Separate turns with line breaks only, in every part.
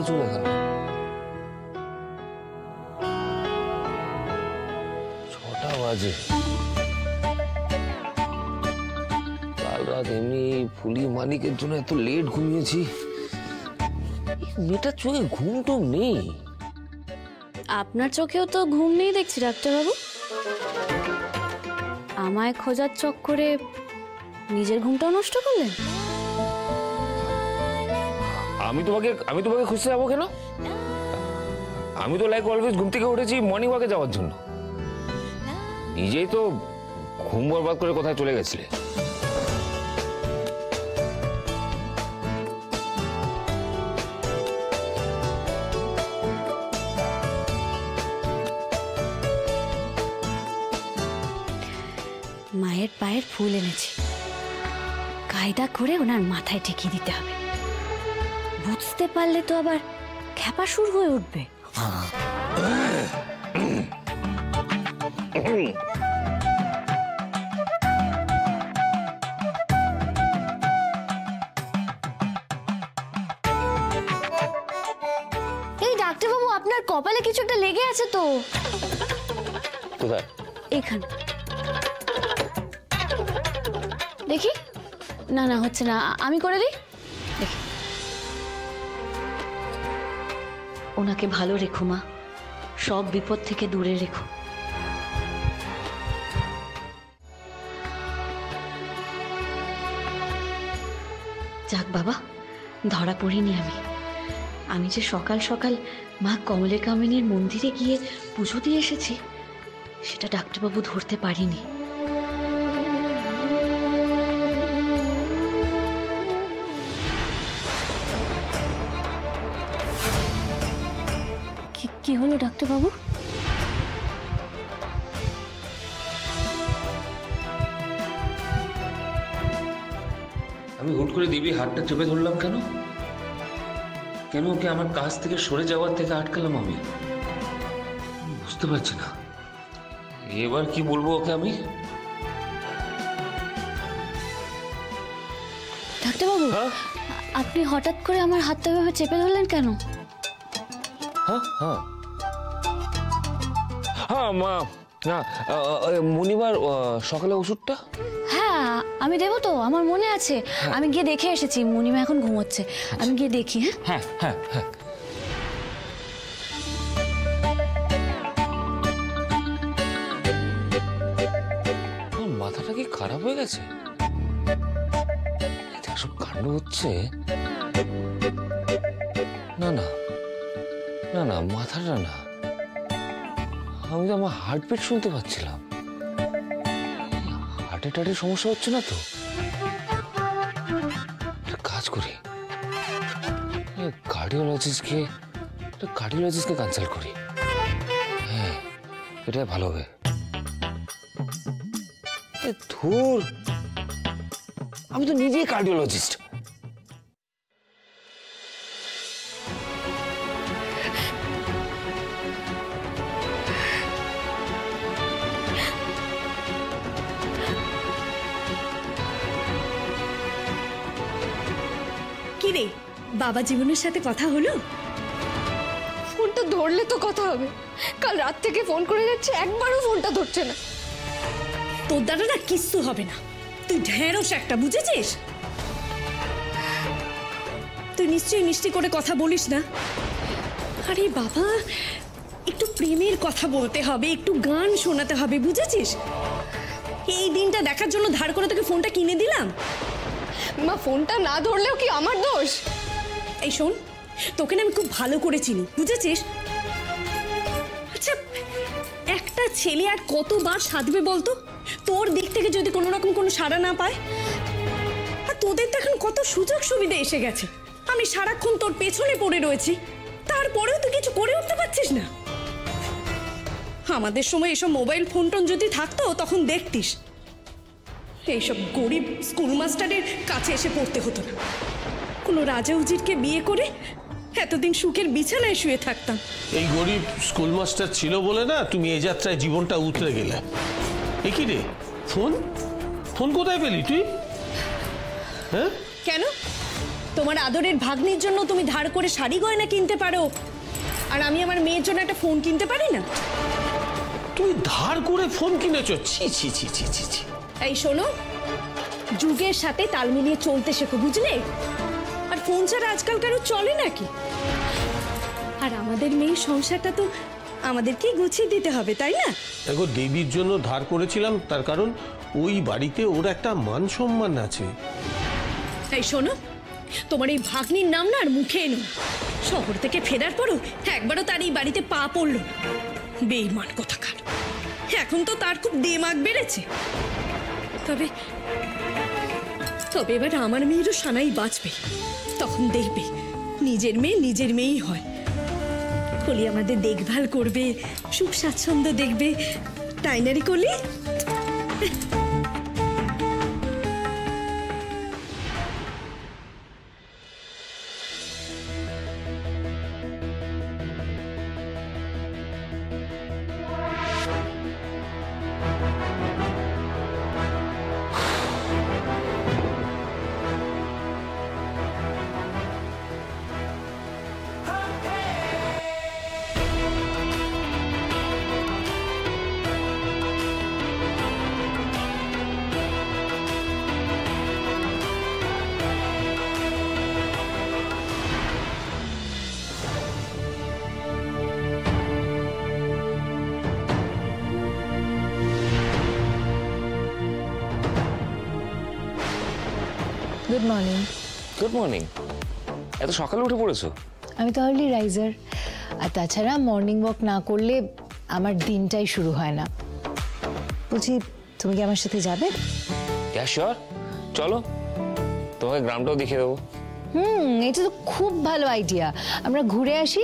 কোথায় চলে গেল? 6টা বাজে। কাল রাত এমনি ফুলি মালিকের জন্য এত লেট ঘুমিয়েছি, মেয়েটার চোখে ঘুম টুম নেই।
আপনার চোখেও তো ঘুম নেই দেখছি ডাক্তারবাবু। আমায় খোঁজার চক্করে নিজের ঘুমটাও নষ্ট করলেন।
আমি তোমাকে খুঁজতে যাবো কেন? আমি তো লাইক অলওয়েজ ঘুম থেকে উঠেছি মর্নিং ওয়াকে যাওয়ার জন্য। নিজেই তো ঘুম বরবাদ করে কোথায় চলে গেছিলে।
মায়ের পায়ের ফুল এনেছি, কায়দা করে ওনার মাথায় ঠেকিয়ে দিতে হবে। বুঝতে পারলে তো আবার খ্যাপা শুরু হয়ে উঠবে। এই ডাক্তারবাবু, আপনার কপালে কিছু একটা লেগে আছে তো।
কোথায়?
এখানে দেখি। না না, হচ্ছে না, আমি করে দিই। দেখি। ওনাকে ভালো রেখো মা, সব বিপদ থেকে দূরে রেখো। যাক বাবা, ধরা পড়িনি আমি যে সকাল সকাল মা কমলে কামিনীর মন্দিরে গিয়ে পুজো দিয়ে এসেছি, সেটা ডাক্তারবাবু ধরতে পারিনি। কি হলো ডাক্তারবাবু?
আমি হুট করে দিবি হাতটা চেপে ধরলাম কেন? কেন ওকে আমার কাছ থেকে সরে যাওয়ার থেকে আটকালাম? আমি বুঝতে পারছি না এবার কি বলবো ওকে আমি।
ডাক্তারবাবু, আপনি হঠাৎ করে আমার হাতটা এভাবে চেপে ধরলেন কেন?
হ্যাঁ মা, না মনিবার সকালে ওষুধটা।
হ্যাঁ, আমি দেবো তো, আমার মনে আছে। আমি গিয়ে দেখে এসেছি, মনিমা এখন ঘুমোচ্ছে। আমি গিয়ে দেখি। হ্যাঁ
হ্যাঁ হ্যাঁ। মাথাটা কি খারাপ হয়ে গেছে? এটা সব কাণ্ড হচ্ছে। না না না না, মাথাটা না, আমি তো আমার হার্টবিট শুনতে পাচ্ছিলাম। হার্ট অ্যাটাকের সমস্যা হচ্ছে না তো? কাজ করি, কার্ডিওলজিস্টকে কনসাল্ট করি। হ্যাঁ, এটাই ভালো হবে। ধুর, আমি তো নিজেই কার্ডিওলজিস্ট।
কি রে, বাবা জীবনের সাথে কথা হলো?
ফোনটা ধরলে তো কথা হবে। কাল রাত থেকে ফোন করে যাচ্ছে, একবারও ফোনটা ধরছে না।
তোর দ্বারা না কিচ্ছু হবে না, তুই ঢেঁড়স একটা, বুঝেছিস? তুই নিশ্চয়ই মিষ্টি করে কথা বলিস না। আরে বাবা, একটু প্রেমের কথা বলতে হবে, একটু গান শোনাতে হবে, বুঝেছিস? এই দিনটা দেখার জন্য ধার করে তোকে ফোনটা কিনে দিলাম।
মা, ফোনটা না ধরলেও কি আমার দোষ?
এই শোন, তোকে না আমি খুব ভালো করে চিনি, বুঝেছিস? আচ্ছা, একটা ছেলে আর কতবার সাধবে বলতো তোর দিক থেকে যদি কোনো রকম কোনো সাড়া না পায়? আর তোদের তো এখন কত সুযোগ সুবিধা এসে গেছে। আমি সারাক্ষণ তোর পেছনে পড়ে রয়েছি, তারপরেও তুই কিছু করে উঠতে পারছিস না। আমাদের সময় এসব মোবাইল ফোন টোন যদি থাকতো তখন দেখতিস এইসব গরিব স্কুল মাস্টারের কাছে এসে পড়তে হতো না। কোনো রাজা উজিরকে বিয়ে করে এতদিন সুখের বিছানায় শুয়ে থাকতাম।
এই গরিব স্কুল মাস্টার ছিল বলে না তুমি এই যাত্রায় জীবনটা উতরে গেলে। এ কি রে, ফোন কোথায় পেলি তুই? হ্যাঁ,
কেন তোমার আদরের ভাগ্নির জন্য তুমি ধার করে শাড়ি গয়না কিনতে পারো, আর আমি আমার মেয়ের জন্য একটা ফোন কিনতে পারি না?
তুমি ধার করে ফোন কিনেছো? ছি ছি ছি ছি ছি ছি।
এই শোনো, যুগের সাথে তাল মিলিয়ে চলতে শেখো, বুঝলে? আর ফোন ছাড়া আজকাল কারো চলে নাকি? আর আমাদের মেয়ের সংসারটা তো আমাদেরকেই গুছিয়ে দিতে হবে, তাই না?
দেখো, দেবীর জন্য ধার করেছিলাম, তার কারণ ওই বাড়িতে ওর একটা মান সম্মান আছে।
এই শোনো, তোমার এই ভাগ্নির নাম না আর মুখে এনো। শহর থেকে ফেরার পরও একবারও তার এই বাড়িতে পা পড়লো না। বেঈমান কোথাকার। এখন তো তার খুব দেমাগ বেড়েছে। তবে তবে এবার আমার মেয়েরও সানাই বাঁচবে। তখন দেখবে নিজের মেয়ে নিজের মেয়েই হয়। কলি আমাদের দেখভাল করবে, সুখ স্বাচ্ছন্দ্য দেখবে, তাই না রে কলি?
Good morning.
Good morning. এত সকালে উঠে পড়েছো?
আমি তো আর্লি রাইজার, আর তাছাড়া মর্নিং ওয়াক না করলে আমার দিনটাই শুরু হয় না। বলছি, তুমি কি আমার সাথে যাবে?
শিওর, চলো, তোমাকে গ্রামটাও দেখিয়ে দেবো।
এটা তো খুব ভালো আইডিয়া। আমরা ঘুরে আসি,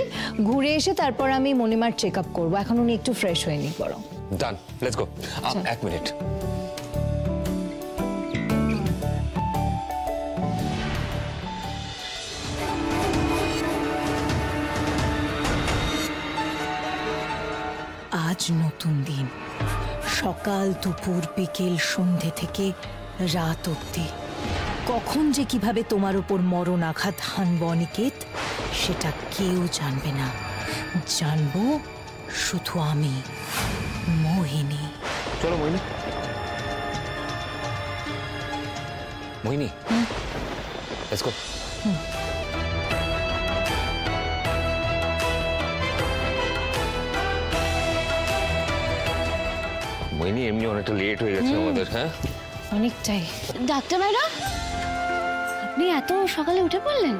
ঘুরে এসে তারপর আমি মণিমার চেক আপ করবো। এখন উনি একটু ফ্রেশ হয়নি বরং।
ডান, লেটস গো। এক মিনিট।
আজ নতুন দিন, সকাল দুপুর বিকেল সন্ধে থেকে রাত অবধি কখন যে কিভাবে তোমার উপর মরণ আঘাত হানব অনিকেত, সেটা কেউ জানবে না। জানবো শুধু আমি, মোহিনী।
চলো মোহিনী। মোহিনী, লেটস গো। মোহিনী, এমনি অনেকটা লেট হয়ে গেছে আমাদের। হ্যাঁ,
অনেকটাই।
ডাক্তার ম্যাডাম, আপনি এত সকালে উঠে পড়লেন?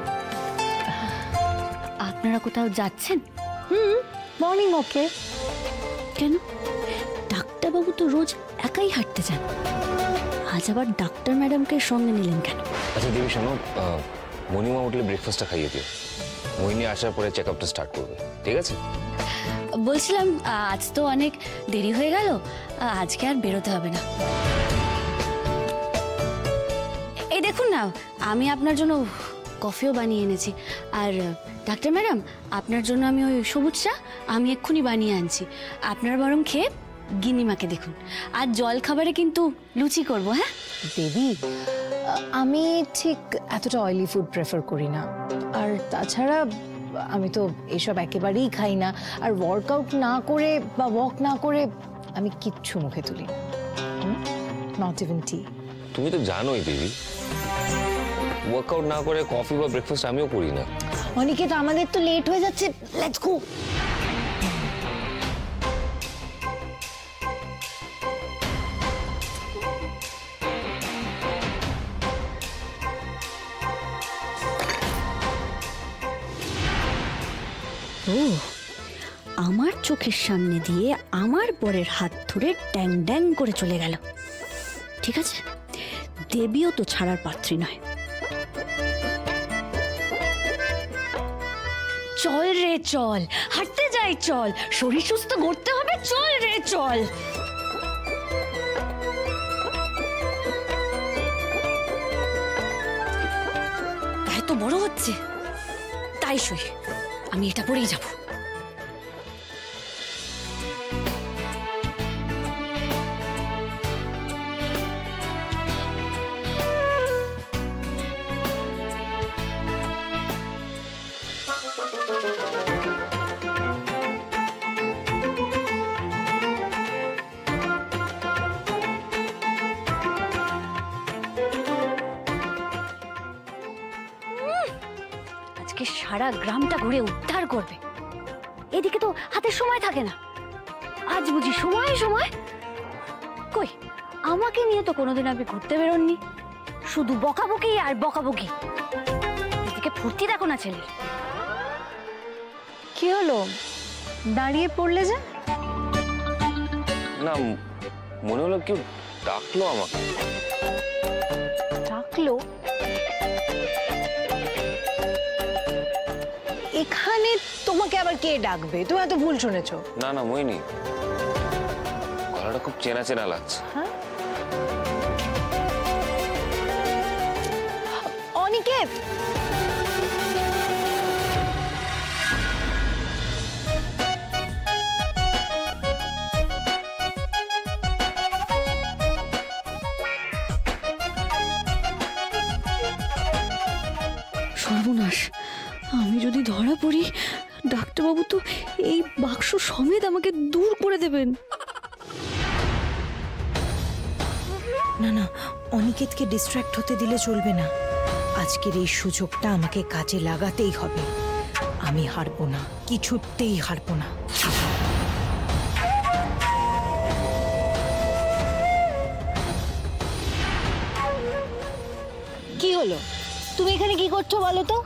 আপনারা কোথাও যাচ্ছেন?
Morning okay.
কেন? ডাক্তারবাবু তো রোজ একাই হাঁটতে যান, আজ আবার ডাক্তার ম্যাডামকে সঙ্গে নিলেন কেন?
আচ্ছা দেবী, শোনো, মণিমা উঠলে ব্রেকফাস্টটা খাইয়ে দিও। মোহিনী আসার পরে চেক আপটা স্টার্ট করবে, ঠিক আছে?
বলছিলাম, আজ তো অনেক দেরি হয়ে গেল, আজকে আর বেরোতে হবে না। এই দেখুন না, আমি আপনার জন্য কফিও বানিয়ে এনেছি। আর ডাক্তার ম্যাডাম, আপনার জন্য আমি ওই সবুজ চা আমি এক্ষুনি বানিয়ে আনছি। আপনারা বরং খেয়ে গিন্নিমাকে দেখুন। আর জল খাবারে কিন্তু লুচি করব। হ্যাঁ
দেবী, আমি ঠিক এতটা অয়েলি ফুড প্রেফার করি না। আর তাছাড়া আমি তো এসব একেবারেই খাই না। আর ওয়ার্কআউট না করে বা ওয়াক না করে আমি কিচ্ছু মুখে তুলি না, নট ইভেন টি।
তুমি তো জানোই দেবী, ওয়ার্কআউট না করে কফি বা ব্রেকফাস্ট আমিও করি না।
অনিকেত, আমাদের তো লেট হয়ে যাচ্ছে, লেটস গো।
ও, আমার চোখের সামনে দিয়ে আমার বরের হাত ধরে ড্যাং ড্যাং করে চলে গেল। ঠিক আছে, দেবীও তো ছাড়ার পাত্রী নয়। চল রে চল, হাঁটতে যাই চল, শরীর সুস্থ করতে হবে, চল রে চল। গায়ে তো বড় হচ্ছে, তাই সই, আমি এটা পরেই যাব। আজকে সারা গ্রামটা ঘুরে উদ্ধার করবে। এদিকে তো হাতে সময় থাকে না। আজ বুঝি সময় সময় কই, আমাকে নিয়ে তো কোনোদিন আপনি ঘুরতে বেরোননি, শুধু বকাবকি আর বকাবকি। এদিকে ফুর্তি দেখো না ছেলের।
কি হলো, দাঁড়িয়ে পড়লে যে?
না, মনে হলো কেউ ডাকলো আমাকে।
ডাকলো? এখানে তোমাকে আবার কে ডাকবে? তুমি এত ভুল শুনেছো।
না না মোহিনী, গলাটা খুব চেনা চেনা লাগছে।
হ্যাঁ, অনিকেত।
সর্বনাশ, আমি যদি ধরা পড়ি ডাক্তারবাবু তো এই বাক্স সমেত আমাকে দূর করে দেবেন।
না না, অনিকেতকে ডিস্ট্র্যাক্ট হতে দিলে চলবে না। আজকের এই সুযোগটা আমাকে কাজে লাগাতেই হবে। আমি হারবো না, কিছুতেই হারবো না। কি হলো, তুমি এখানে কি করছো বলো তো?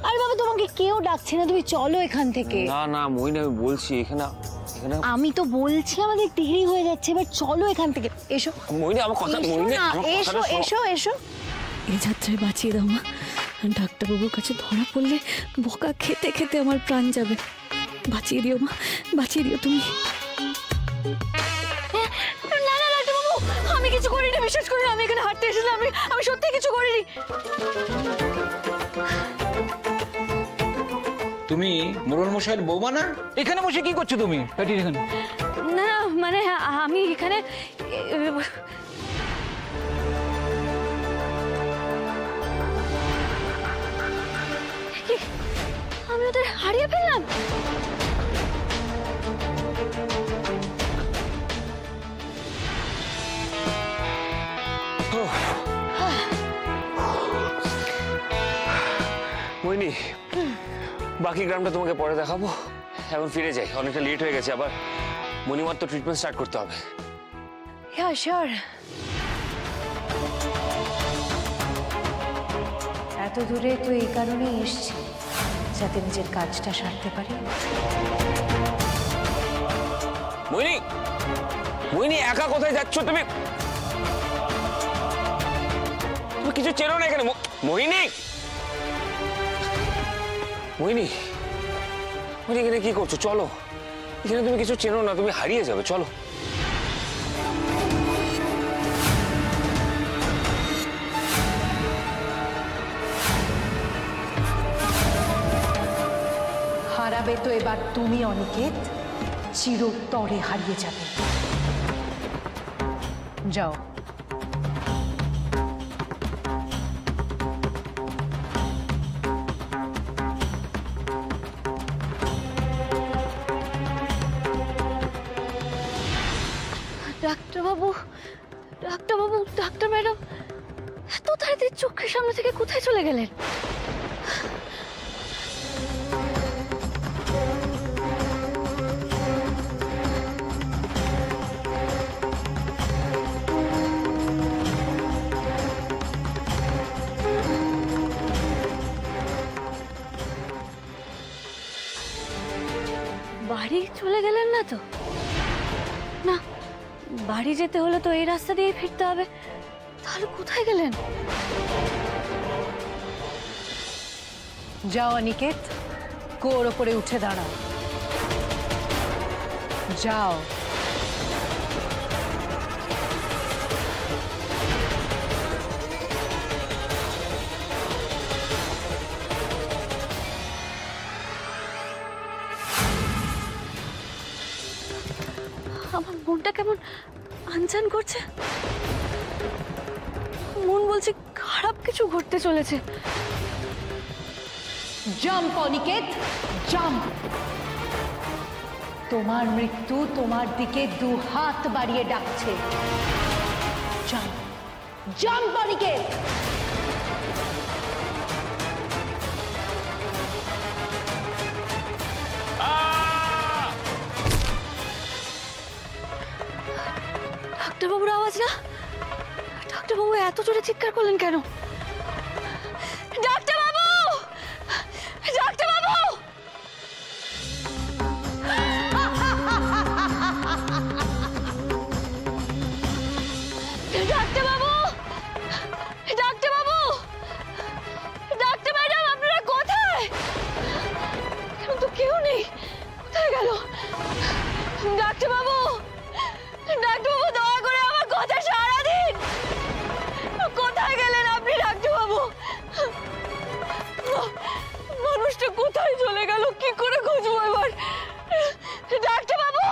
আরে বাবা, তোমাকে কেউ ডাকছে না, তুমি চলো এখান থেকে।
না না মোহিনী, আমি বলছি এখানে এখানে
আমি তো বলছি আমাদের দেরি হয়ে যাচ্ছে, এবার চলো এখান থেকে। এসো
মোহিনী, আমার কথা মোহিনী, আমার
এসো
কথাটা শোনো।
এসো এসো।
এই যাত্রায় বাঁচিয়ে দাও মা। ডাক্তারবাবুর কাছে ধরা পড়লে বকা খেতে খেতে আমার প্রাণ যাবে। বাঁচিয়ে দিও মা, বাঁচিয়ে দিও তুমি। না না ডাক্তারবাবু, আমি কিছু করিনি, বিশ্বাস করি। আমি এখানে হাঁটতে এসেছিলাম, আমি সত্যি কিছু করিনি।
তুমি মোড়ল মশাইয়ের বৌমা না? এখানে বসে কি করছো তুমি? এখানে
না মানে আমি এখানে আমি ওদের হারিয়ে ফেললাম।
মোহিনী, বাকি গ্রামটা তোমাকে পরে দেখাবো। এখন ফিরে যাই, অনেকটা লেট হয়ে গেছে। আবার মণিমার তো ট্রিটমেন্ট স্টার্ট করতে হবে।
হ্যাঁ শিওর। এত দূরে তো এই কারণেই এসছি, যাতে নিজের কাজটা সারতে পারি।
মোহিনী, মোহিনী, একা কোথায় যাচ্ছ তুমি? তুমি কিছু চেনো না এখানে। মোহিনী, মোহিনী, মোহিনী, এখানে কি করছো? চলো, এখানে তুমি কিছু চেনো না, তুমি হারিয়ে যাবে। চলো।
হারাবে তো এবার তুমি অনিকেত, চিরতরে হারিয়ে যাবে। যাও।
ডাক্তারবাবু, ডাক্তারবাবু, ডাক্তার ম্যাডাম এত তাড়াতাড়ি চোখের সামনে থেকে কোথায় চলে গেলেন? বাড়ি চলে গেলেন না তো? না, বাড়ি যেতে হলে তো এই রাস্তা দিয়ে ফিরতে হবে। তাহলে কোথায় গেলেন?
যাও অনিকেত, কোর ওপরে উঠে দাঁড়াও। যাও।
আমার মনটা কেমন আনচান করছে। মন বলছে খারাপ কিছু ঘটতে চলেছে।
Jump Aniket, jump. তোমার মৃত্যু তোমার দিকে দু হাত বাড়িয়ে ডাকছে। Jump, jump Aniket.
ডাক্তারবাবুর আওয়াজ না? ডাক্তারবাবু এত জোরে চিৎকার করলেন কেন? ডাক্তারবাবু! ডাক্তারবাবু! ডাক্তারবাবু! ডাক্তারবাবু! ডাক্তার ম্যাডাম, আপনারা কোথায়? এখন তো কেউ নেই, কোথায় গেল? ডাক্তারবাবু! ডাক্তারবাবু, দয়া করে আমার কথা সাড়া দিন। কোথায় গেলেন আপনি ডাক্তারবাবু? মানুষটা কোথায় চলে গেল? কি করে খুঁজবো এবার? ডাক্তারবাবু!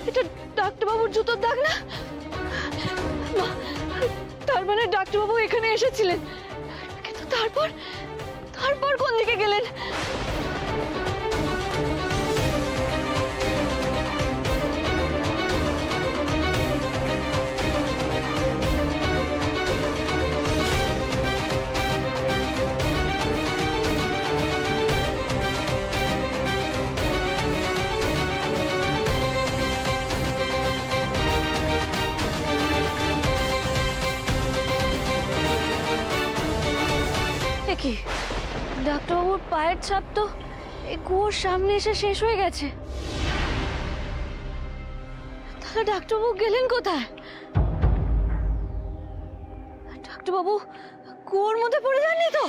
এটা ডাক্তারবাবুর জুতোর দাগ না? তার মানে ডাক্তারবাবু এখানে এসেছিলেন, কিন্তু তারপর তারপর কোন দিকে গেলেন? কি ডাক্তারবাবুর পায়ের ছাপ তো এই কুয়োর সামনে এসে শেষ হয়ে গেছে। তাহলে ডাক্তারবাবু গেলেন কোথায়? ডাক্তারবাবু কুয়োর মধ্যে পড়ে যাননি তো?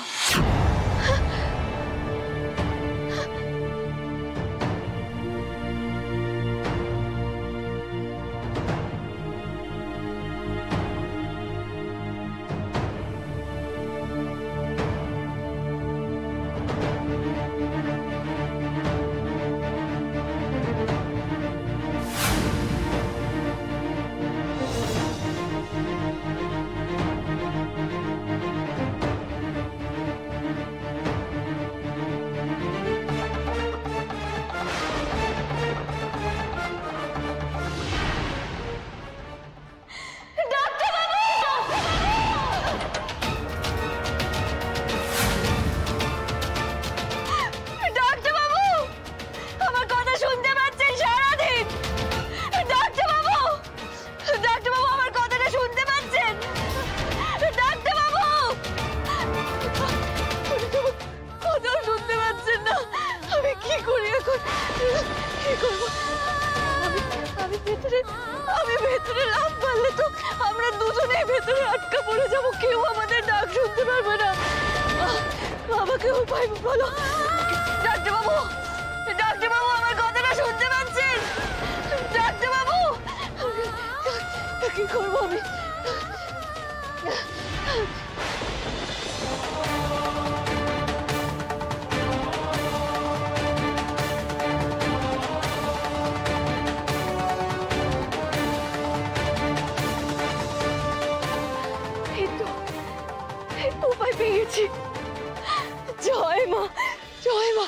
আমি ভেতরে লাফ মারলে তো আমরা দুজনেই ভেতরে আটকা পড়ে যাবো, কেউ আমাদের ডাক শুনতে পারবে না। আমাকে উপায় বলো ডাক্তারবাবু। ডাক্তারবাবু, আমার কথাটা শুনতে পাচ্ছেন? ডাক্তারবাবু, কি করবো আমি? উপায় পেয়ে গেছি। জয় মা, জয় মা।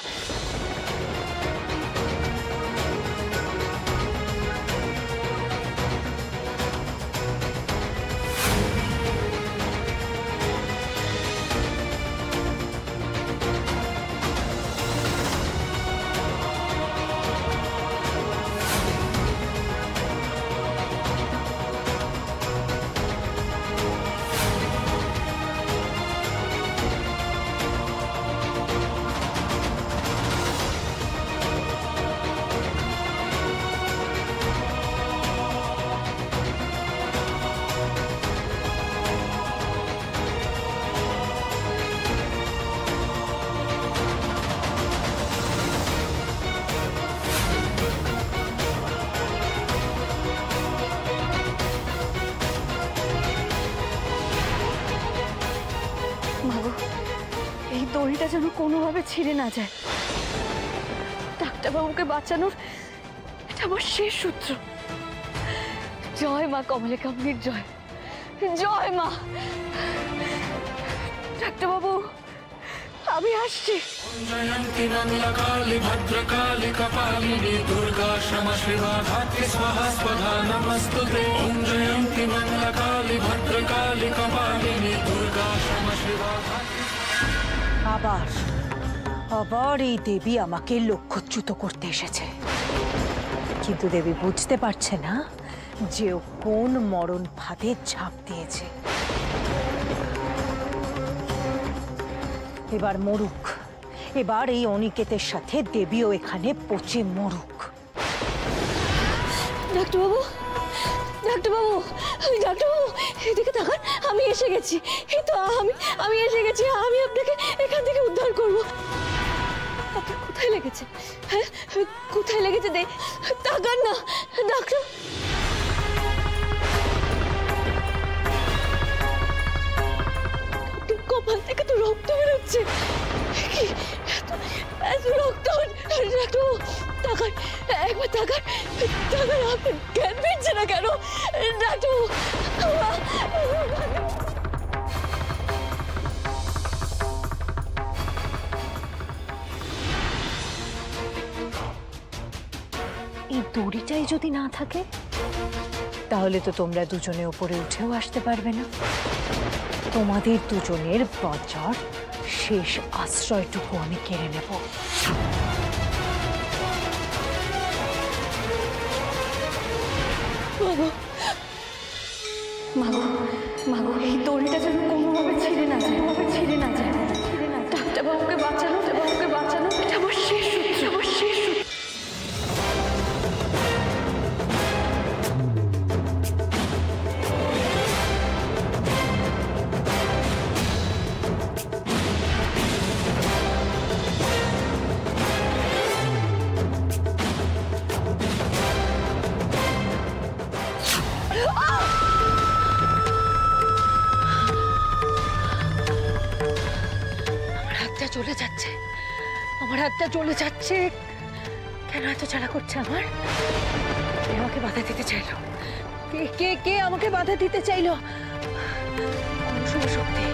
মাগো, এই দড়িটা যেন কোনোভাবে ছিঁড়ে না যায়। ডাক্তারবাবুকে বাঁচানোর এটা আমার শেষ সূত্র। জয় মা কমলাকামিনীর জয়, জয় মা। ডাক্তারবাবু, আমি আসছি।
जयन्ती मंगलकाली भद्रकाली कपालिनी दुर्गा क्षमा शिवा धात्री स्वाहा स्वधा नमस्तुते। ओम जयन्ती मंगलकाली भद्रकाली कपालिनी दुर्गा क्षमा शिवा।
আবার আবার এই দেবী আমাকে লক্ষ্যচ্যুত করতে এসেছে। কিন্তু দেবী বুঝতে পারছে না যে ও কোন মরণ ফাঁদে ঝাঁপ দিয়েছে। এবার মরুক, এবার এই অনিকেতের সাথে দেবীও এখানে পচে মরুক।
ডাক্তারবাবু, ডাক্তারবাবু, ডাক্তারবাবু, এদিকে তাকান, আমি এসে গেছি। এই তো আমি এসে গেছি। আমি আপনাকে এখান থেকে উদ্ধার করব। আপনার কোথায় লেগেছে? হ্যাঁ, কোথায় লেগেছে? তাকান না ডাক্তার। কপাল থেকে তো রক্ত বেরোচ্ছে। কি এত রক্ত? ডাক্তারবাবু তাকান, একবার তাকান, তাকান। আপনার জ্ঞান ফিরছে না কেন ডাক্তারবাবু?
এই দড়িটাই যদি না থাকে তাহলে তো তোমরা দুজনে উপরে উঠেও আসতে পারবে না। তোমাদের দুজনের বাঁচার শেষ আশ্রয়টুকু আমি কেড়ে নেব।
মাগো, এই দড়িটা যেন কোনোভাবে ছিঁড়ে না যায়, ডাক্তারবাবুকে বাঁচানো, এটা আমার শেষ সূত্র, আমার শেষ সূত্র।
আমার হাতটা চলে যাচ্ছে। কেন এত জ্বালা করছে আমার? কে আমাকে বাধা দিতে চাইলো? কে আমাকে বাধা দিতে চাইলো? শুভ শক্তি।